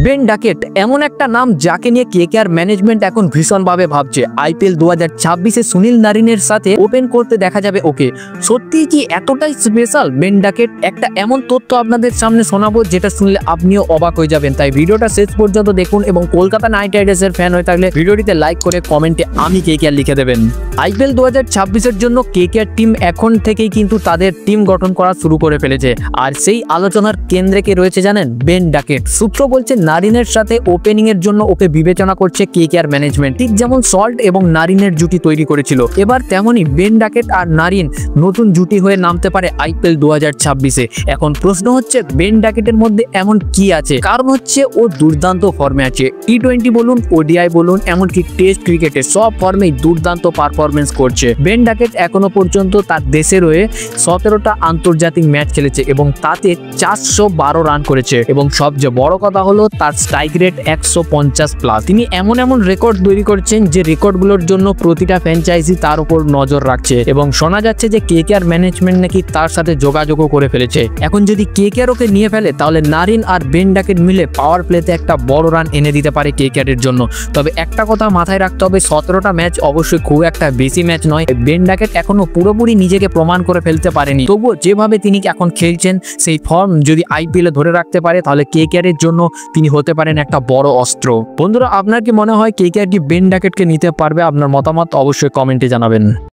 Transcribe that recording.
Ben Duckett এমন একটা নাম যাকে নিয়ে কেকেআর ম্যানেজমেন্ট এখন ভীষণভাবে ভাবছে। আইপিএল 2026-এ সুনীল নারিনের সাথে ওপেন করতে দেখা যাবে ওকে। সত্যিই কি এতটাই স্পেশাল বেন ডাকেট? একটা এমন তথ্য আপনাদের সামনে শোনাবো যেটা শুনলে আপনিও অবাক হয়ে যাবেন। তাই ভিডিওটা শেষ পর্যন্ত দেখুন এবং কলকাতা নাইট রাইডার্সের ফ্যান হয়ে থাকলে ভিডিওটিতে লাইক করে কমেন্টে আমি কেকেআর লিখে দেবেন। আইপিএল 2026-এর জন্য কেকেআর টিম এখন থেকেই কিন্তু তাদের টিম গঠন করা শুরু করে ফেলেছে। আর সেই আলোচনার কেন্দ্রে কে রয়েছে জানেন? Ben Duckett. সূত্র বলছে নারিনের সাথে ওপেনিং এর জন্য ওকে বিবেচনা করছে কেকেআর ম্যানেজমেন্ট। ঠিক যেমন সল্ট এবং নারিনের জুটি তৈরি করেছিল, এবার তেমনই বেন ডাকেট আর নারিন নতুন জুটি হয়ে নামতে পারে আইপিএল 2026-এ। এখন প্রশ্ন হচ্ছে বেন ডাকেটের মধ্যে এমন কি আছে? কারণ হচ্ছে ও দুর্দান্ত ফর্মে আছে। টি20 বলুন, ওডিআই বলুন, এমনকি টেস্ট ক্রিকেটে সব ফর্মেই দুর্দান্ত পারফরমেন্স করছে। বেন ডাকেট এখনো পর্যন্ত তার দেশের হয়ে 17টা আন্তর্জাতিক ম্যাচ খেলেছে এবং তাতে 412 রান করেছে। এবং সবচেয়ে বড় কথা হলো তার স্ট্রাইক রেট 150+। তিনি এমন রেকর্ড তৈরি করছেন যে রেকর্ডগুলোর জন্য প্রতিটা ফ্র্যাঞ্চাইজি তার উপর নজর রাখছে এবং শোনা যাচ্ছে যে কেকেআর ম্যানেজমেন্ট নাকি তার সাথে যোগাযোগও করে ফেলেছে। এখন যদি কেকেআর ওকে নিয়ে ফেলে তাহলে নারিন আর বেন ডাকেট মিলে পাওয়ার প্লেতে একটা বড় রান এনে দিতে পারে কেকেআর এর জন্য। তবে একটা কথা মাথায় রাখতে হবে, 17টা ম্যাচ অবশ্যই খুব একটা বেশি ম্যাচ নয়। বেন ডাকেট এখনো পুরোপুরি নিজেকে প্রমাণ করে ফেলতে পারেনি, তবুও যেভাবে তিনি এখন খেলছেন সেই ফর্ম যদি আইপিএল এ ধরে রাখতে পারে তাহলে কেকেআর এর জন্য তিনি হতে পারেন একটা বড় অস্ত্র। বন্ধুরা, আপনার কি মনে হয় কেকেআর কি বেন ডাকেটকে নিতে পারবে? আপনার মতামত অবশ্যই কমেন্টে জানাবেন।